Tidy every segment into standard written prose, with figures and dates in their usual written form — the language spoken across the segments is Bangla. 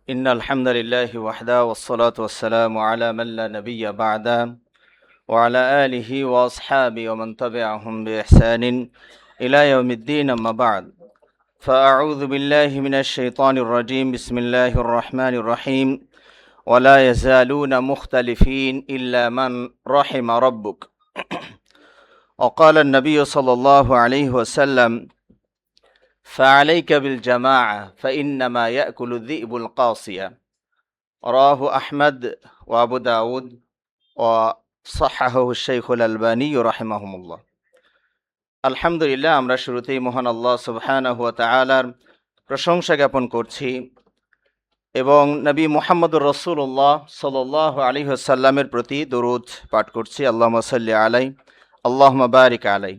إن الحمد لله وحده والصلاة والسلام على من لا نبي بعده وعلى آله وأصحابه ومن تبعهم بإحسان إلى يوم الدين أما بعد فأعوذ بالله من الشيطان الرجيم بسم الله الرحمن الرحيم ولا يزالون مختلفين إلا من رحم ربك وقال النبي صلى الله عليه وسلم فعليك بالجماعة فإنما يأكل الذئب القاصية رواه أحمد وأبو داود وصححه الشيخ الألباني رحمهم الله আলহামদুলিল্লাহ, আমরা শুরুতেই মহান আল্লাহ সুবহানাহু ওয়া তাআলার প্রশংসা জ্ঞাপন করছি এবং নবী মুহাম্মদুর রাসূলুল্লাহ সাল্লাল্লাহু আলাইহি ওয়াসাল্লামের প্রতি দরুদ পাঠ করছি। আল্লাহুম্মা সাল্লি আলাইহি আল্লাহুম্মা বারিক আলাইহি।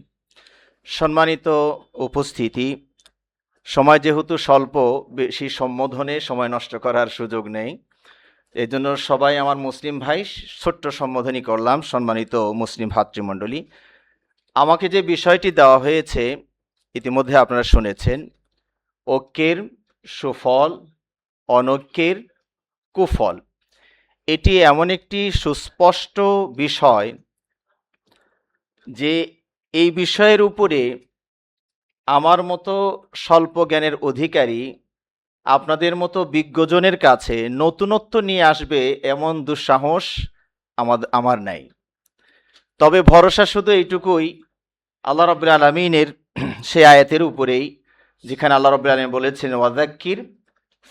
সম্মানিত উপস্থিতি, সময় যেহেতু স্বল্প, বেশি সম্বোধনে সময় নষ্ট করার সুযোগ নেই, এই জন্য সবাই আমার মুসলিম ভাই ছোট্ট সম্বোধনই করলাম। সম্মানিত মুসলিম ভাতৃমণ্ডলী, আমাকে যে বিষয়টি দেওয়া হয়েছে ইতিমধ্যে আপনারা শুনেছেন, ঐক্যের সুফল, অনৈক্যের কুফল। এটি এমন একটি সুস্পষ্ট বিষয় যে এই বিষয়ের উপরে আমার মতো স্বল্প জ্ঞানের অধিকারী, আপনাদের মতো বিজ্ঞজনের কাছে নতুনত্ব নিয়ে আসবে এমন দুঃসাহস আমার নাই। তবে ভরসা শুধু এইটুকুই, আল্লাহ রাব্বুল আলামিনের সেই আয়াতের উপরেই, যেখানে আল্লাহ রাব্বুল আলামিন বলেছেন ওয়াযাক্কির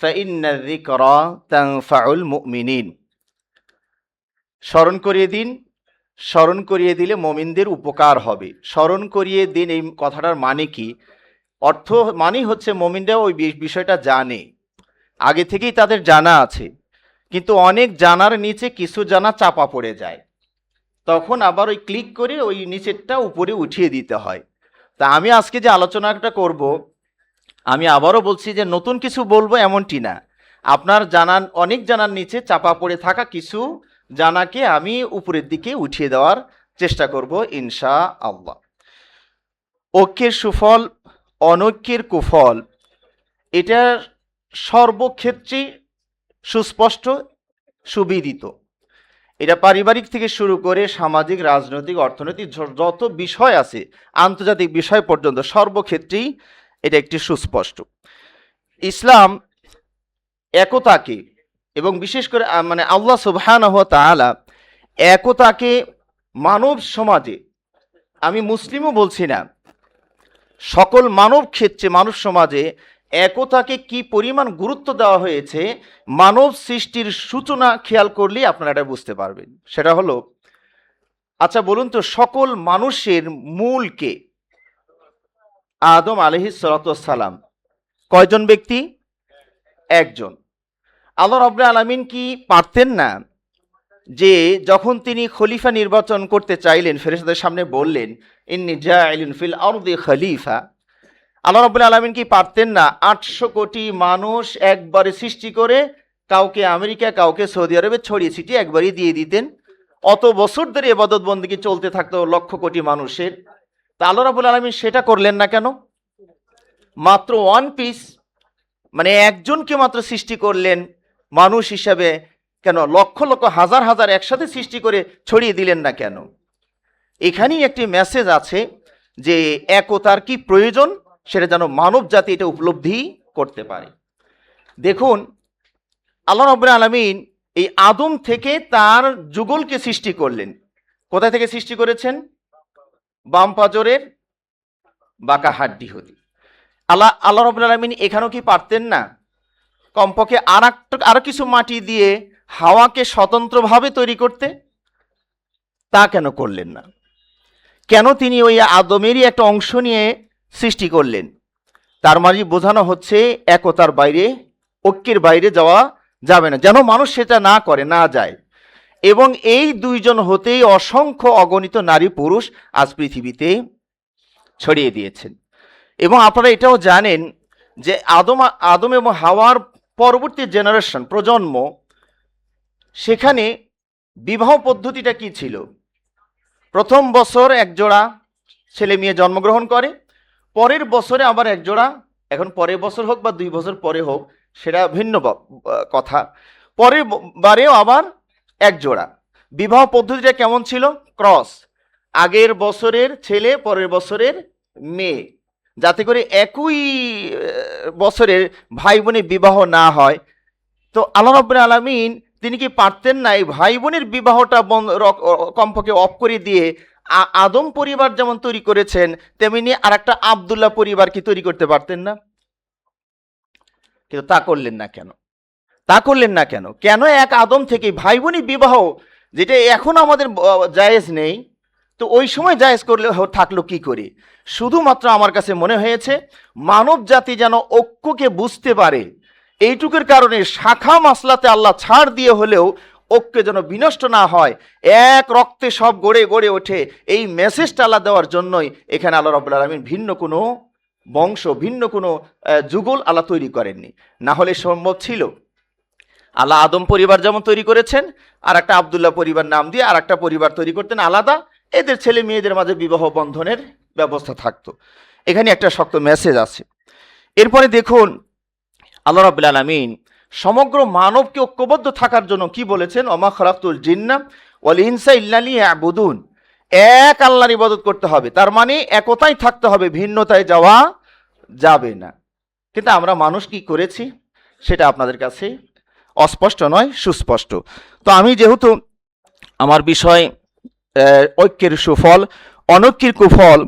ফাইন্না যিকরা তানফাউল মুমিনিন। স্মরণ করিয়ে দিন, স্মরণ করিয়ে দিলে মুমিনদের উপকার হবে। স্মরণ করিয়ে দিন, এই কথাটার মানে কি? অর্থ মানেই হচ্ছে মুমিনরা ওই বিষয়টা জানে, আগে থেকেই তাদের জানা আছে, কিন্তু অনেক জানার নিচে কিছু জানা চাপা পড়ে যায়, তখন আবার ওই ক্লিক করে ওই নিচেরটা উপরে উঠিয়ে দিতে হয়। তা আমি আজকে যে আলোচনাটা করব, আমি আবারও বলছি যে নতুন কিছু বলবো এমনটি না, আপনার জানার অনেক জানার নিচে চাপা পড়ে থাকা কিছু জানাকে আমি উপরের দিকে উঠিয়ে দেওয়ার চেষ্টা করব ইনশাআল্লাহ। ঐক্যের সুফল, অনৈক্যের কুফল, এটা সর্বক্ষেত্রেই সুস্পষ্ট, সুবিদিত। এটা পারিবারিক থেকে শুরু করে সামাজিক, রাজনৈতিক, অর্থনৈতিক যত বিষয় আছে, আন্তর্জাতিক বিষয় পর্যন্ত সর্বক্ষেত্রেই এটা একটি সুস্পষ্ট। ইসলাম একতাকে এবং বিশেষ করে আল্লাহ সুবহানাহু ওয়া তাআলা একতাকে মানব সমাজে, আমি মুসলিমও বলছি না, সকল মানব ক্ষেত্রে, মানব সমাজে একতাকে কি পরিমাণ গুরুত্ব দেওয়া হয়েছে মানব সৃষ্টির সূচনা খেয়াল করলেই আপনারা এটা বুঝতে পারবেন। সেটা হলো, আচ্ছা বলুন তো, সকল মানুষের মূল কে? আদম আলাইহিস সালাতু ওয়াস সালাম। কয়জন ব্যক্তি? একজন। আল্লাহ রাব্বুল আলামিন কি পারতেন না যে যখন তিনি খলিফা নির্বাচন করতে চাইলেন, ফেরেশতাদের সামনে বললেন ইন্নী জাইলুন ফিল আরদি খলিফা, আল্লাহ রাব্বুল আলামিন কি পারতেন না 800 কোটি মানুষ একবারে সৃষ্টি করে কাউকে আমেরিকা, কাউকে সৌদি আরবে ছড়িয়ে ছিটিয়ে একবারই দিয়ে দিতেন? অত বছর ধরে ইবাদত বন্দেগী চলতে থাকতো লক্ষ কোটি মানুষের। তা আল্লাহ রাব্বুল আলামিন সেটা করলেন না কেন? মাত্র ওয়ান পিস, একজনকে মাত্র সৃষ্টি করলেন মানুষ হিসাবে, কেন লক্ষ লক্ষ হাজার হাজার একসাথে সৃষ্টি করে ছড়িয়ে দিলেন না কেন? এখানেই একটি মেসেজ আছে যে একতার কি প্রয়োজন, সেটা যেন মানব জাতি এটা উপলব্ধি করতে পারে। দেখুন, আল্লাহ রাব্বুল আলামিন এই আদম থেকে তার যুগলকে সৃষ্টি করলেন। কোথা থেকে সৃষ্টি করেছেন? বাম পাজরের বাঁকা হাড্ডি হতে। আল্লাহ রাব্বুল আলামিন এখানেও কি পারতেন না কমপক্ষে আরো কিছু মাটি দিয়ে হাওয়াকে স্বতন্ত্রভাবে তৈরি করতে? তা কেন করলেন না? কেন তিনি ওই আদমেরই একটা অংশ নিয়ে সৃষ্টি করলেন? তার মানে বোঝানো হচ্ছে একতার বাইরে, ঐক্যের বাইরে যাওয়া যাবে না, যেন মানুষ সেটা না করে, না যায়। এবং এই দুইজন হতেই অসংখ্য অগণিত নারী পুরুষ আজ পৃথিবীতে ছড়িয়ে দিয়েছেন। এবং আপনারা এটাও জানেন যে আদম এবং হাওয়ার পরবর্তী জেনারেশন, প্রজন্ম, সেখানে বিবাহ পদ্ধতিটা কি ছিল? প্রথম বছর একজোড়া ছেলে মেয়ে জন্মগ্রহণ করে, পরের বছরে আবার একজোড়া, এখন পরের বছর হোক বা 2 বছর পরে হোক, সেটা ভিন্ন কথা। পরের বারেও আবার এক জোড়া। বিবাহ পদ্ধতিটা কেমন ছিল? ক্রস, আগের বছরের ছেলে পরের বছরের মেয়ে, যাতে করে একই বছরের ভাই বোনের বিবাহ না হয়। তো আল্লাহ রাব্বুল আলামিন তিনি কি পারতেন না এই ভাই বোনের বিবাহটা কমপক্ষে অফ করে দিয়ে আদম পরিবার যেমন তৈরি করেছেন তেমনি আর একটা আবদুল্লাহ পরিবার কি তৈরি করতে পারতেন না? কিন্তু তা করলেন না কেন? তা করলেন না কেন? কেন এক আদম থেকে ভাই বোনের বিবাহ, যেটা এখন আমাদের জায়েজ নেই, তো ওই সময় জায়েজ করলে থাকলো কি করে? শুধুমাত্র আমার কাছে মনে হয়েছে মানব জাতি যেন ঐক্যকে বুঝতে পারে, এইটুকুর কারণে শাখা মাসলাতে আল্লাহ ছাড় দিয়ে হলেও ঐক্য যেন বিনষ্ট না হয়, এক রক্তে সব গড়ে গড়ে ওঠে, এই মেসেজটা আল্লাহ দেওয়ার জন্যই এখানে আল্লাহ রাব্বুল আলামিন ভিন্ন কোনো বংশ, ভিন্ন কোনো যুগল আল্লাহ তৈরি করেননি। না হলে সম্ভব ছিল আল্লাহ আদম পরিবার যেমন তৈরি করেছেন আর একটা আবদুল্লাহ পরিবার নাম দিয়ে আর একটা পরিবার তৈরি করতেন আলাদা, এদের ছেলে মেয়েদের মাঝে বিবাহ বন্ধনের ব্যবস্থা থাকতো। এখানে একটা শক্ত মেসেজ আছে। এরপরে দেখুন আল্লাহ রাব্বুল আলামিন সমগ্র মানবকে ঐক্যবদ্ধ থাকার জন্য কি বলেছেন? ওমা খালাকতুল জিন্না ওয়াল ইনসা ইল্লা লিয়াবুদুন। এক আল্লাহর ইবাদত করতে হবে, তার মানে একতাই থাকতে হবে, ভিন্নতায় যাওয়া যাবে না। কিন্তু আমরা মানুষ কি করেছি সেটা আপনাদের কাছে অস্পষ্ট নয়, সুস্পষ্ট। তো আমি যেহেতু আমার বিষয় ঐক্যের সুফল অনৈক্যের কুফল,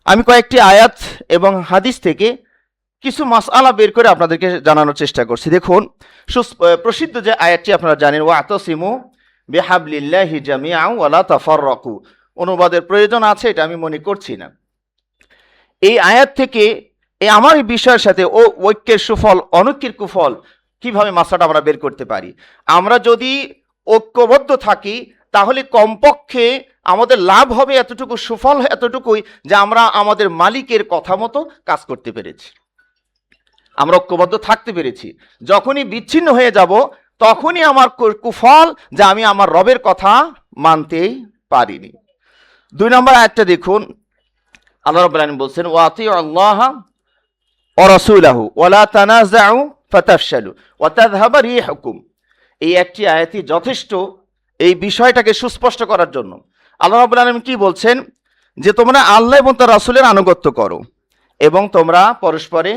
আমি কয়েকটি আয়াত এবং হাদিস থেকে কিছু মাসআলা বের করে আপনাদেরকে জানানোর চেষ্টা করছি। দেখুন, প্রসিদ্ধ যে আয়াতটি আপনারা জানেন, ওয়াতাসিমু বিহাবলিল্লাহি জামিআন ওয়া লা তাফাররাকু, অনুবাদের প্রয়োজন আছে এটা আমি মনে করছি না। এই আয়াত থেকে আমার এই বিষয়ের সাথে ঐক্যের সুফল অনৈক্যের কুফল কিভাবে মাসাটা আমরা বের করতে পারি? আমরা যদি ঐক্যবদ্ধ থাকি তাহলে কমপক্ষে আমাদের লাভ হবে এতটুকু, সুফল এতটুকুই যে আমরা আমাদের মালিকের কথা মতো কাজ করতে পেরেছি, আমরা ঐক্যবদ্ধ থাকতে পেরেছি। যখনই বিচ্ছিন্ন হয়ে যাব তখনই আমার কুফল যে আমি আমার রবের কথা মানতেই পারিনি। 2 নম্বর আয়াতটা দেখুন, আল্লাহ রাব্বুল আলামিন বলছেন ওয়াতিউ আল্লাহ ওয়া রাসূলাহু ওয়া লা তানাযাউ ফাতাফশালু ওয়া তাযহাবা রিহুকুম। এই একটি আয়াতই যথেষ্ট এই বিষয়টাকে সুস্পষ্ট করার জন্য। আল্লাহ রাব্বুল আলামিন কি বলছেন? যে তোমরা আল্লাহ এবং তার রাসূলের আনুগত্য করো এবং তোমরা পরস্পরে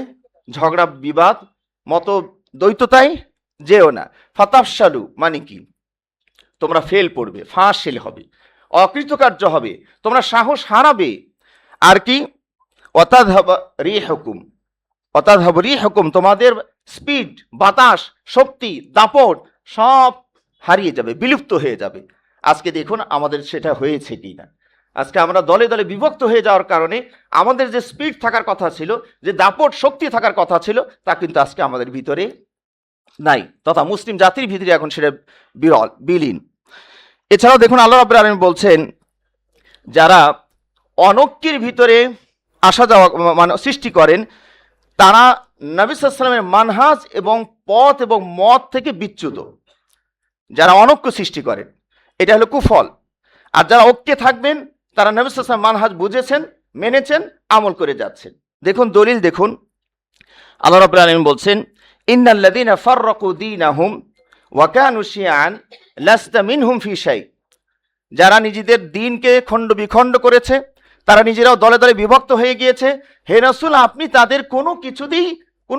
ঝগড়া বিবাদ মত দ্বৈততায় যেও না। ফাতাফশালু মানে কি? তোমরা ফেল পড়বে, ফাশিল হবে, অকৃতকার্য হবে, তোমরা সাহস হারাবে। আর কি? ওয়াতাযহাবা রিহুকুম, ওয়াতাযহাবু রিহুকুম, তোমাদের স্পিড, বাতাস, শক্তি, দাপট সব হারিয়ে যাবে, বিলুপ্ত হয়ে যাবে। আজকে দেখুন আমাদের সেটা হয়েছে কিনা। আজকে আমরা দলে দলে বিভক্ত হয়ে যাওয়ার কারণে আমাদের যে স্পিড থাকার কথা ছিল, যে দাপট শক্তি থাকার কথা ছিল, তা কিন্তু আজকে আমাদের ভিতরে নাই, তথা মুসলিম জাতির ভিতরে এখন সেটা বিলীন। এছাড়াও দেখুন আল্লাহ রাব্বুল আলামিন বলছেন যারা অনৈক্যের ভিতরে আসা যাওয়া মানে সৃষ্টি করেন তারা নবী সাল্লাল্লাহু আলাইহি ওয়াসাল্লামের মানহাজ এবং পথ এবং মত থেকে বিচ্যুত। যারা অনৈক্য সৃষ্টি করেন এটা হলো কুফল। আর যারা ঐক্যে থাকবেন তারা নবী সাল্লাল্লাহু আলাইহি ওয়াসাল্লাম মানহাজ বুঝেছেন, মেনেছেন, আমল করে যাচ্ছেন। দেখুন দলিল দেখুন, আল্লাহ রাব্বুল আলামিন বলছেন ইন্নাল্লাযীনা ফাররাকু দীনাহুম ওয়া কানু শিয়াআন লাস্তা মিনহুম ফি শাই। যারা নিজেদের দ্বীনকে খণ্ড বিখণ্ড করেছে, তারা নিজেরাও দলে দলে বিভক্ত হয়ে গিয়েছে, হে রাসূল আপনি তাদের কোনো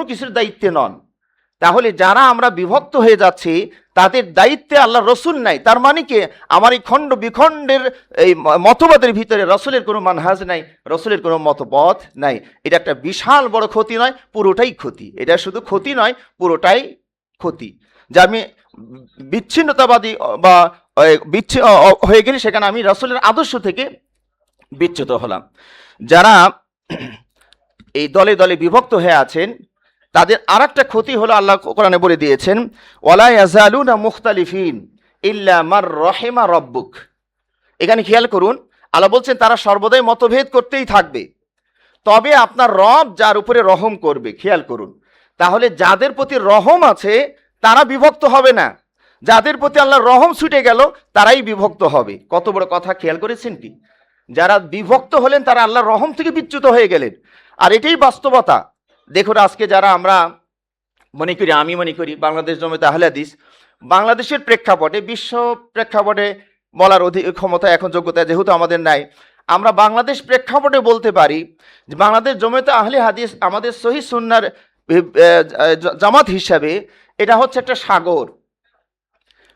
কিছুর দায়িত্বে নন। তাহলে যারা আমরা বিভক্ত হয়ে যাচ্ছি তাদের দায়িত্বে আল্লাহ রসুল নাই, তার মানে কি আমার এই খণ্ড বিখণ্ডের এই মতবাদের ভিতরে রসুলের কোনো মানহাজ নাই, রসুলের কোনো মতপথ নাই। এটা একটা বিশাল বড় ক্ষতি নয়, পুরোটাই ক্ষতি। এটা শুধু ক্ষতি নয়, পুরোটাই ক্ষতি। যে আমি বিচ্ছিন্নতাবাদী বা হয়ে গেলে সেখানে আমি রসুলের আদর্শ থেকে বিচ্যুত হলাম। যারা এই দলে দলে বিভক্ত হয়ে আছেন তাদের আর একটা ক্ষতি হলো, আল্লাহ কোরআনে বলে দিয়েছেন ওয়ালা ইয়াজালুনা মুখতালিফিন ইল্লা মার রহিমা রব্বুক। এখানে খেয়াল করুন, আল্লাহ বলছেন তারা সর্বদাই মতভেদ করতেই থাকবে, তবে আপনার রব যার উপরে রহম করবে। খেয়াল করুন, তাহলে যাদের প্রতি রহম আছে তারা বিভক্ত হবে না, যাদের প্রতি আল্লাহর রহম ছুটে গেল তারাই বিভক্ত হবে। কত বড় কথা, খেয়াল করেছেন কি? যারা বিভক্ত হলেন তারা আল্লাহর রহম থেকে বিচ্যুত হয়ে গেলেন। আর এটাই বাস্তবতা। দেখুন আজকে যারা আমরা আমি মনে করি বাংলাদেশ জমিয়তে আহলে হাদিস বাংলাদেশের প্রেক্ষাপটে, বিশ্ব প্রেক্ষাপটে বলার ক্ষমতা এখন যোগ্যতা যেহেতু আমাদের নাই, আমরা বাংলাদেশ প্রেক্ষাপটে বলতে পারি যে বাংলাদেশ জমিয়তে আহলে হাদিস আমাদের সহিহ সুন্নাহর জামাত হিসাবে এটা হচ্ছে একটা সাগর,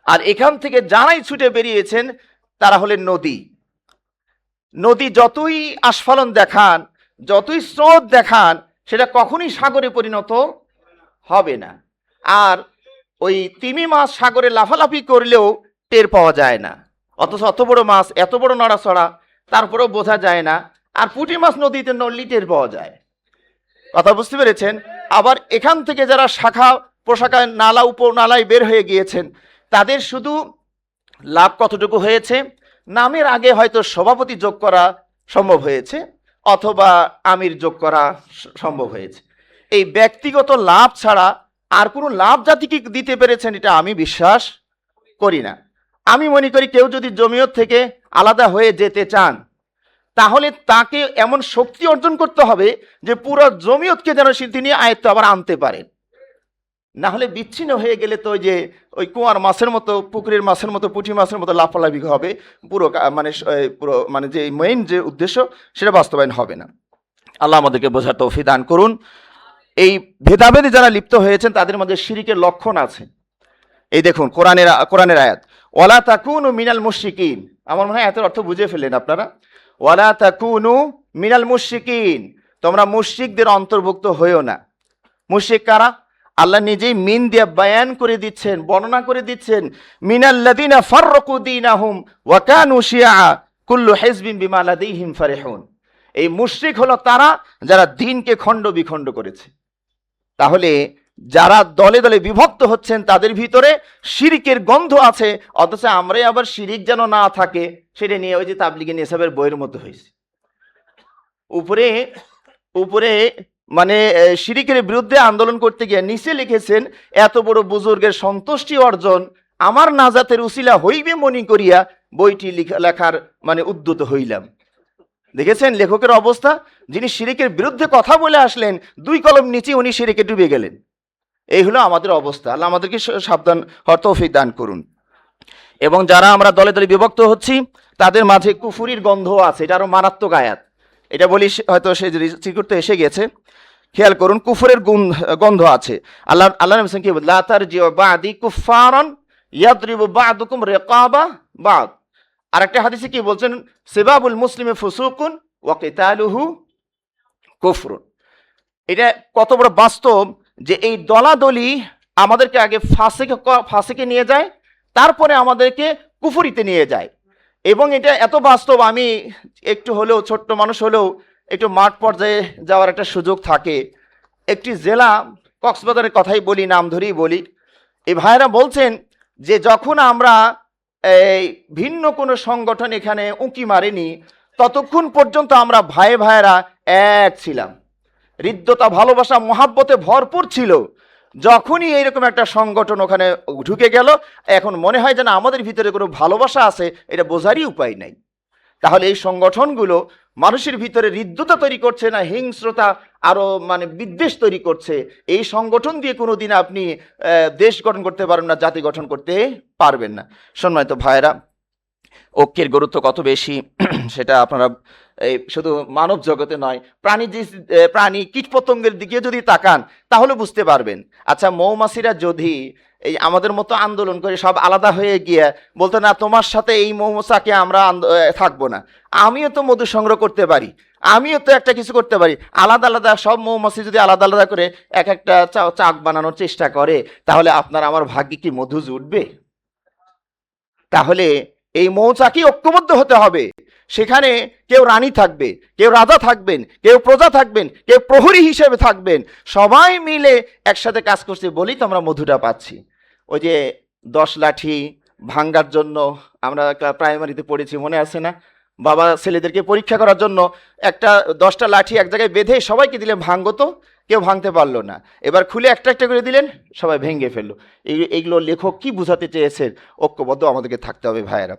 আর এখান থেকে যারাই ছুটে বেরিয়েছেন তারা হলেন নদী। নদী যতই আস্ফালন দেখান, যতই স্রোত দেখান, সেটা কখনই সাগরে পরিণত হবে না। আর ওই তিমি মাছ সাগরে লাফালাফি করলেও টের পাওয়া যায় না, অথচ অত বড় মাছ, এত বড় নড়াচড়া, তারপরেও বোঝা যায় না। আর পুঁটি মাছ নদীতে নড়লেই টের পাওয়া যায়। কথা বুঝতে পেরেছেন? আবার এখান থেকে যারা শাখা প্রশাখায় নালা উপনালায় বের হয়ে গিয়েছেন, তাদের শুধু লাভ কতটুকু হয়েছে, নামের আগে হয়তো সভাপতি যোগ করা সম্ভব হয়েছে অথবা আমির যোগ করা সম্ভব হয়েছে। এই ব্যক্তিগত লাভ ছাড়া আর কোনো লাভ জাতিকে দিতে পেরেছেন এটা আমি বিশ্বাস করি না। আমি মনে করি কেউ যদি জমিয়ত থেকে আলাদা হয়ে যেতে চান, তাহলে তাকে এমন শক্তি অর্জন করতে হবে যে পুরো জমিয়তকে যেন তিনি আয়ত্তে আবার আনতে পারেন। না হলে বিচ্ছিন্ন হয়ে গেলে তো ওই কুয়ার মাছের মতো, পুকুরের মাছের মতো, পুঁটি মাছের মতো লাফালাফি হবে, পুরো যে মেইন যে উদ্দেশ্য সেটা বাস্তবায়ন হবে না। আল্লাহ আমাদেরকে বোঝার তৌফিক দান করুন। এই ভেদাভেদে যারা লিপ্ত হয়েছেন তাদের মধ্যে শিরিকের লক্ষণ আছে। এই দেখুন কোরআনের আয়াত, ওয়ালা তাকুনু মিনাল মুশরিকিন। আমার মনে হয় এত অর্থ বুঝে ফেললেন আপনারা। ওয়ালা তাকুনু মিনাল মুশরিকিন, তোমরা মুশরিকদের অন্তর্ভুক্ত হইও না। মুশরিক কারা? আল্লাহ নিজেই মিন দিয়ে বয়ান করে দিচ্ছেন, বর্ণনা করে দিচ্ছেন। মিনাল্লাযিনা ফাররাকু দীনাহুম ওয়া কানু শিয়া কুল্লু হিজবিন বিমা লাদাইহিম ফারিহুন। এই মুশরিক হলো তারা যারা দ্বীনকে খণ্ড বিখণ্ড করেছে। তাহলে যারা দলে দলে বিভক্ত হচ্ছেন তাদের ভিতরে শিরিকের গন্ধ আছে, অথচ আমরাই আবার শিরিক যেন না থাকে সেটা নিয়ে ওই যে তাবলিগে নেশাবের বইয়ের মতো হয়েছে। উপরে উপরে মানে শিরিকের বিরুদ্ধে আন্দোলন করতে গিয়ে নিচে লিখেছেন, এত বড় বুজুর্গের সন্তুষ্টি অর্জন আমার নাজাতের উসিলা হইবে মনি করিয়া বইটি লেখার মানে উদ্যত হইলাম। দেখেছেন লেখকের অবস্থা? যিনি শিরিকের বিরুদ্ধে কথা বলে আসলেন, 2 কলম নিচে উনি শিরিকে ডুবে গেলেন। এই হলো আমাদের অবস্থা। আল্লাহ আমাদেরকে সাবধান হওয়ার তৌফিক দান করুন। এবং যারা আমরা দলে দলে বিভক্ত হচ্ছি তাদের মাঝে কুফুরির গন্ধ আছে। এটা আরো মারাত্মক আয়াত, এটা বলি হয়তো সে চিকুরতে এসে গেছে। খেয়াল করুন, কুফুরের গন্ধ আছে। আল্লাহ নবী কি বলেন, লা তারজিউ বাদি কুফারান ইয়াদরিবু বাদুকুম রিকাবা বাদ। আরেকটা হাদিসে কি বলছেন, সিবাবুল মুসলিমে ফুসুকুন ওয়া কিতালুহু কুফরুন। এটা কত বড় বাস্তব যে এই দলাদলি আমাদেরকে আগে ফাসিকে নিয়ে যায়, তারপরে আমাদেরকে কুফরিতে নিয়ে যায়। এবং এটা এত বাস্তব, আমি একটু হলেও ছোট্ট মানুষ হলেও একটু মাঠ পর্যায়ে যাওয়ার একটা সুযোগ থাকে। একটি জেলা কক্সবাজারের কথাই বলি, নাম ধরেই বলি। এই ভাইরা বলছেন যে যখন আমরা এই ভিন্ন কোনো সংগঠন এখানে উঁকি মারিনি, ততক্ষণ পর্যন্ত আমরা ভাইয়েরা এক ছিলাম, হৃদ্যতা, ভালোবাসা, মহাব্বতে ভরপুর ছিল। যখনই এইরকম একটা সংগঠন ওখানে ঢুকে গেল, এখন মনে হয় যেন আমাদের ভিতরে কোনো ভালোবাসা আছে, এটা বোঝারই উপায় নাই। তাহলে এই সংগঠনগুলো মানুষের ভিতরে হৃদ্যতা তৈরি করছে না হিংস্রতা, আরো মানে বিদ্বেষ তৈরি করছে। এই সংগঠন দিয়ে কোনোদিন আপনি দেশ গঠন করতে পারবেন না, জাতি গঠন করতে পারবেন না। সম্মানিত ভাইয়েরা, ঐক্যের গুরুত্ব কত বেশি সেটা আপনারা এই শুধু মানব জগতে নয়, প্রাণী কীটপতঙ্গের দিকে যদি তাকান তাহলে বুঝতে পারবেন। আচ্ছা, মৌমাছিরা যদি এই আমাদের মতো আন্দোলন করে সব আলাদা হয়ে গিয়ে বলতো না তোমার সাথে এই মৌমাছিকে আমরা থাকবো না, আমিও তো মধু সংগ্রহ করতে পারি, আমিও তো একটা কিছু করতে পারি, আলাদা আলাদা সব মৌমাছি যদি আলাদা আলাদা করে এক একটা চাক বানানোর চেষ্টা করে, তাহলে আপনার আমার ভাগ্যে কি মধু জুটবে? তাহলে এই মৌচাকে ঐক্যবদ্ধ হতে হবে। সেখানে কেউ রানী থাকবে, কেউ রাজা থাকবেন, কেউ প্রজা থাকবেন, কেউ প্রহরী হিসেবে থাকবেন, সবাই মিলে একসাথে কাজ করছে বলেই তো আমরা মধুটা পাচ্ছি। ওই যে 10 লাঠি ভাঙ্গার জন্য আমরা প্রাইমারিতে পড়েছি, মনে আছে না? বাবা ছেলেদেরকে পরীক্ষা করার জন্য একটা 10টা লাঠি এক জায়গায় বেঁধে সবাইকে দিলেন, ভাঙ্গো তো, কেউ ভাঙতে পারলো না। এবার খুলে একটা একটা করে দিলেন, সবাই ভেঙে ফেললো। এইগুলো লেখক কি বুঝাতে চেয়েছেন? ঐক্যবদ্ধ আমাদেরকে থাকতে হবে ভাইয়েরা।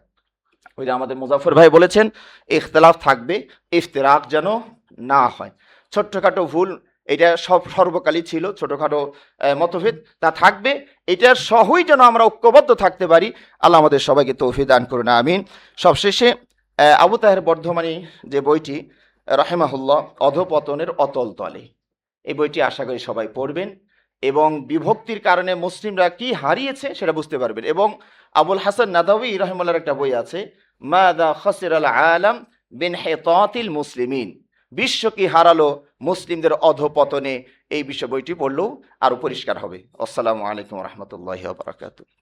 ওই যে আমাদের মুজাফর ভাই বলেছেন, ইখতিলাফ থাকবে, ইফতিরাক যেন না হয়। ছোট্টখাটো ভুল এটা সর্বকালই ছিল, ছোটখাটো মতভেদ তা থাকবে, এটার সহই যেন আমরা ঐক্যবদ্ধ থাকতে পারি। আল্লাহ আমাদের সবাইকে তৌফিক দান করুন, আমিন। সবশেষে আবু তাহের বর্ধমানী যে বইটি রাহিমাহুল্লাহ, অধপতনের অতল তলে, এই বইটি আশা করি সবাই পড়বেন এবং বিভক্তির কারণে মুসলিমরা কি হারিয়েছে সেটা বুঝতে পারবেন। এবং আবুল হাসান নাদাউই রাহিমাহুল্লাহর একটা বই আছে, মাদা খাসিরাল আলাম বিনহিতাতিল মুসলিমিন, বিশ্ব কি হারালো মুসলিমদের অধপতনে, এই বিষয় বইটি পড়লেও আরো পরিষ্কার হবে। আসসালামু আলাইকুম রহমতুল্লাহি ওয়া বারাকাতুহু।